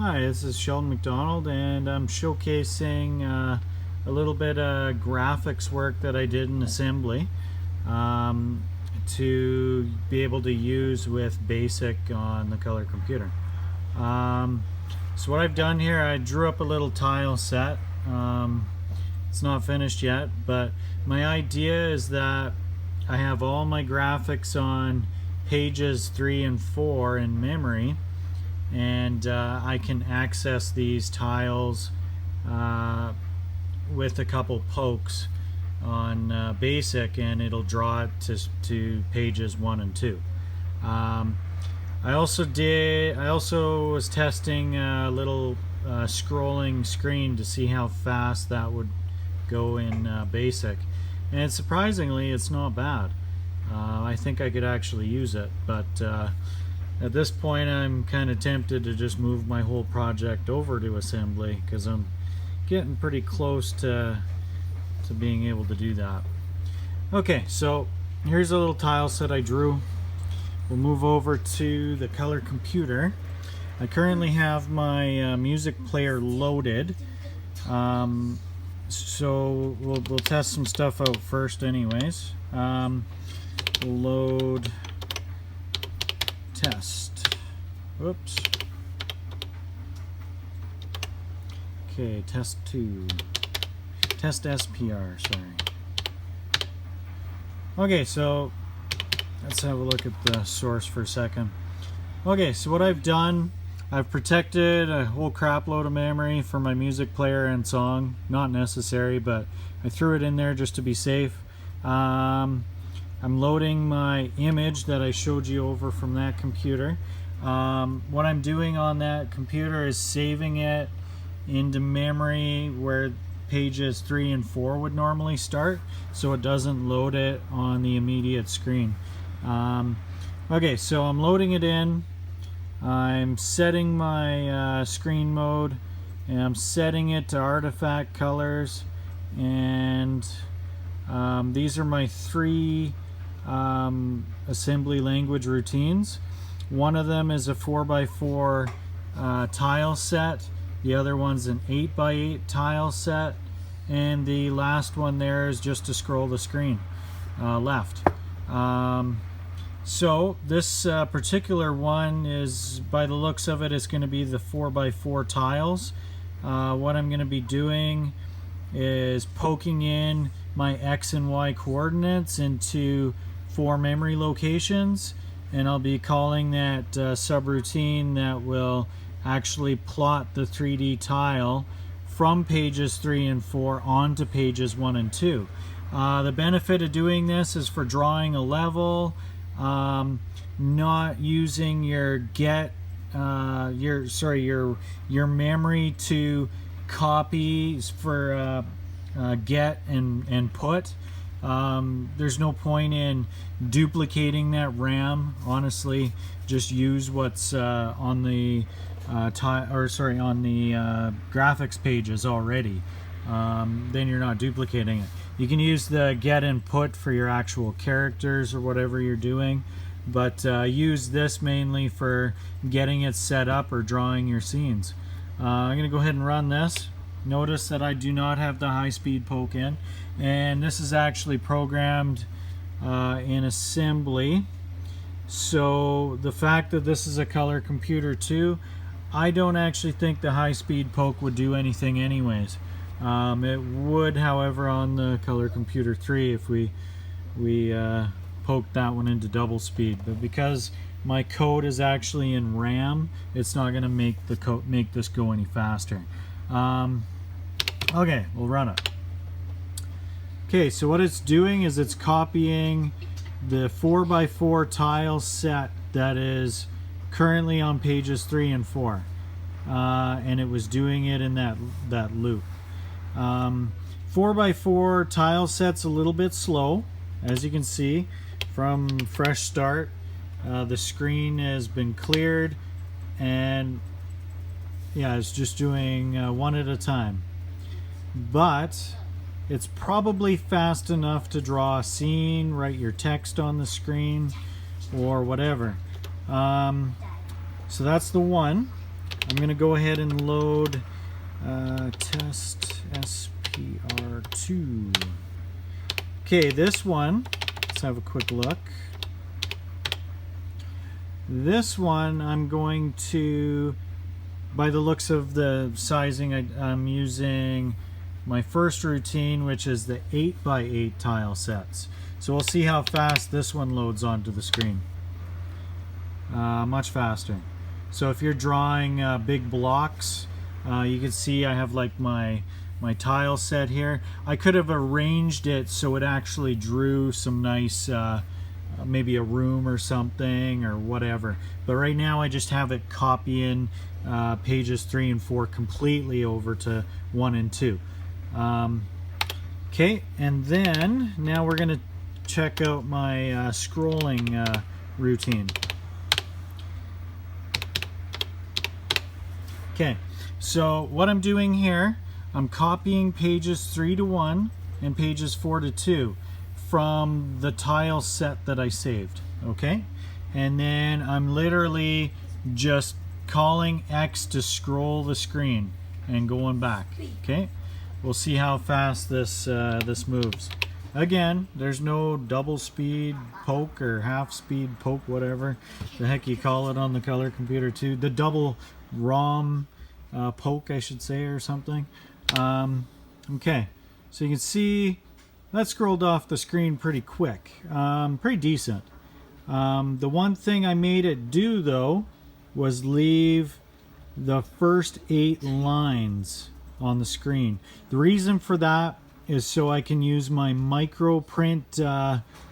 Hi, this is Sheldon McDonald, and I'm showcasing a little bit of graphics work that I did in assembly to be able to use with BASIC on the color computer. So what I've done here, I drew up a little tile set. It's not finished yet, but my idea is that I have all my graphics on pages 3 and 4 in memory, and I can access these tiles with a couple pokes on BASIC, and it'll draw it to pages 1 and 2. I also was testing a little scrolling screen to see how fast that would go in BASIC, and surprisingly it's not bad. I think I could actually use it, but at this point I'm kind of tempted to just move my whole project over to assembly because I'm getting pretty close to being able to do that. Okay, so here's a little tile set I drew. We'll move over to the color computer. I currently have my music player loaded, so we'll test some stuff out first anyways. Load test. Whoops. Okay, test 2. Test SPR, sorry. Okay, so let's have a look at the source for a second. Okay, so what I've done, I've protected a whole crap load of memory for my music player and song. Not necessary, but I threw it in there just to be safe. I'm loading my image that I showed you over from that computer. What I'm doing on that computer is saving it into memory where pages 3 and 4 would normally start, so it doesn't load it on the immediate screen. Okay, so I'm loading it in. I'm setting my screen mode, and I'm setting it to artifact colors, and these are my 3 assembly language routines. One of them is a 4x4 tile set, the other one's an 8x8 tile set, and the last one there is just to scroll the screen left. So this particular one is, by the looks of it, is going to be the 4x4 tiles. What I'm going to be doing is poking in my X and Y coordinates into 4 memory locations, and I'll be calling that subroutine that will actually plot the 3D tile from pages 3 and 4 onto pages 1 and 2. The benefit of doing this is for drawing a level, not using your your memory to copy for get and put. There's no point in duplicating that RAM. Honestly, just use what's on the graphics pages already. Then you're not duplicating it. You can use the get and put for your actual characters or whatever you're doing, but use this mainly for getting it set up or drawing your scenes. I'm going to go ahead and run this. Notice that I do not have the high-speed poke in, and this is actually programmed in assembly. So the fact that this is a color computer too, I don't actually think the high-speed poke would do anything anyways. It would, however, on the color computer 3 if we poked that one into double speed, but because my code is actually in RAM, it's not going to make this go any faster. Okay, we'll run it. Okay, so what it's doing is it's copying the 4x4 tile set that is currently on pages 3 and 4, and it was doing it in that loop. 4x4 tile set's a little bit slow, as you can see from fresh start. The screen has been cleared, and yeah, it's just doing one at a time, but it's probably fast enough to draw a scene, write your text on the screen, or whatever. So that's the one. I'm going to go ahead and load test SPR2. Okay, this one, let's have a quick look. This one I'm going to, by the looks of the sizing, I'm using my first routine, which is the 8x8 tile sets. So we'll see how fast this one loads onto the screen. Much faster. So if you're drawing big blocks, you can see I have like my tile set here. I could have arranged it so it actually drew some nice maybe a room or something or whatever, but right now I just have it copying pages 3 and 4 completely over to 1 and 2. Okay, and then now we're gonna check out my scrolling routine. Okay, so what I'm doing here, I'm copying pages 3 to 1 and pages 4 to 2 from the tile set that I saved, okay? And then I'm literally just calling X to scroll the screen and going back, okay? We'll see how fast this this moves. Again, there's no double speed poke or half speed poke, whatever the heck you call it on the color computer too. The double ROM poke, I should say, or something. Okay, so you can see that scrolled off the screen pretty quick, pretty decent. The one thing I made it do though was leave the first 8 lines on the screen. The reason for that is so I can use my micro print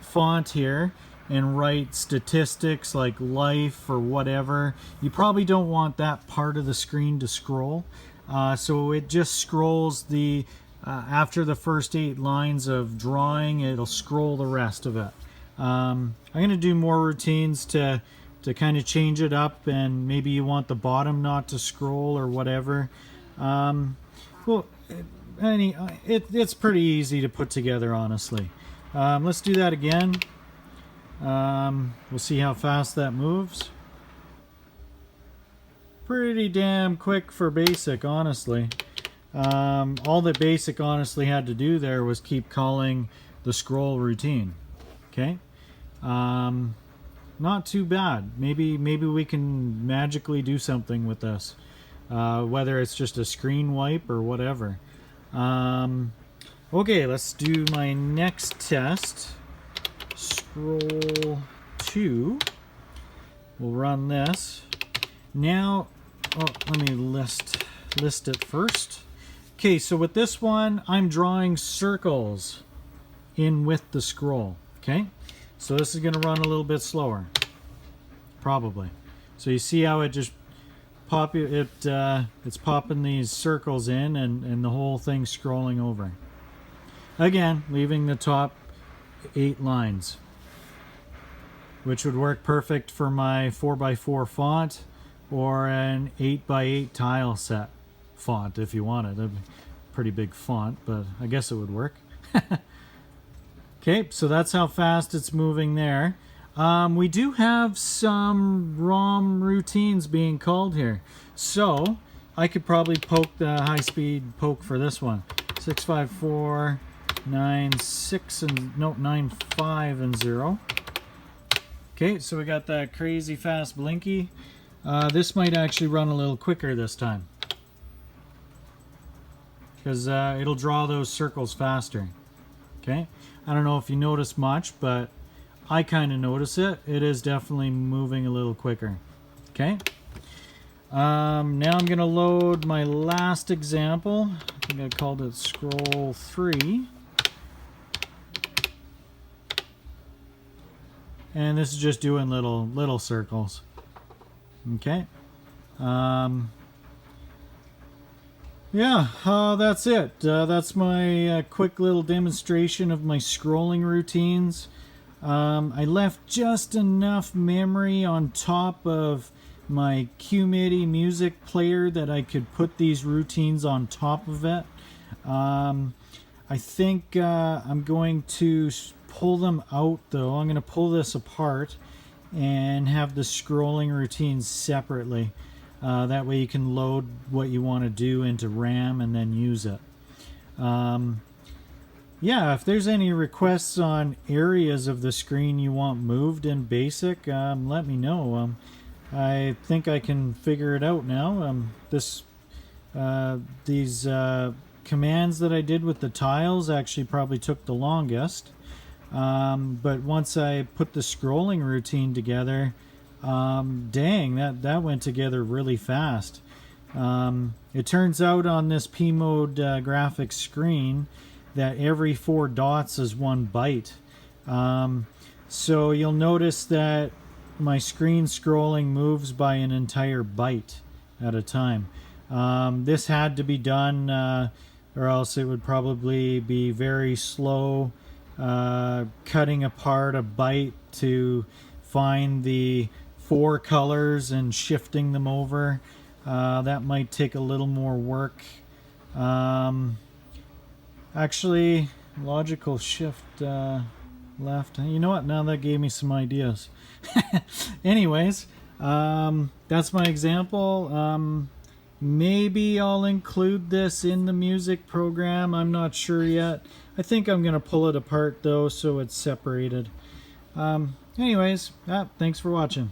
font here and write statistics like life or whatever. You probably don't want that part of the screen to scroll, so it just scrolls the after the first 8 lines of drawing, it'll scroll the rest of it. I'm going to do more routines to kind of change it up, and maybe you want the bottom not to scroll or whatever. Well, it's pretty easy to put together, honestly. Let's do that again. We'll see how fast that moves. Pretty damn quick for basic, honestly. All that basic honestly had to do there was keep calling the scroll routine. Okay, not too bad. Maybe we can magically do something with this, whether it's just a screen wipe or whatever. Okay, let's do my next test. Scroll 2. We'll run this. Now, let me list it first. Okay, so with this one, I'm drawing circles in with the scroll. Okay, so this is going to run a little bit slower, probably. So you see how it just it's popping these circles in, and the whole thing scrolling over. Again, leaving the top 8 lines, which would work perfect for my 4x4 font or an 8x8 tile set font if you wanted. A pretty big font, but I guess it would work. Okay, so that's how fast it's moving there. We do have some ROM routines being called here, so I could probably poke the high-speed poke for this one. 6, 5, 4, 9, 6, and no, 9, 5, and 0. Okay, so we got that crazy fast blinky. This might actually run a little quicker this time, because it'll draw those circles faster. Okay, I don't know if you notice much, but I kind of notice it. It is definitely moving a little quicker. Okay, now I'm gonna load my last example. I think I called it scroll 3, and this is just doing little circles. Okay, yeah, that's it. That's my quick little demonstration of my scrolling routines. I left just enough memory on top of my QMIDI music player that I could put these routines on top of it. I think I'm going to pull them out though. I'm going to pull this apart and have the scrolling routines separately. That way you can load what you want to do into RAM and then use it. Yeah, if there's any requests on areas of the screen you want moved in BASIC, let me know. I think I can figure it out now. These commands that I did with the tiles actually probably took the longest. But once I put the scrolling routine together, dang, that went together really fast. It turns out on this P-mode graphics screen that every 4 dots is 1 byte. So you'll notice that my screen scrolling moves by an entire byte at a time. This had to be done or else it would probably be very slow cutting apart a byte to find the 4 colors and shifting them over. That might take a little more work. Actually, logical shift left. You know what? Now that gave me some ideas. Anyways, that's my example. Maybe I'll include this in the music program. I'm not sure yet. I think I'm going to pull it apart though so it's separated. Anyways, thanks for watching.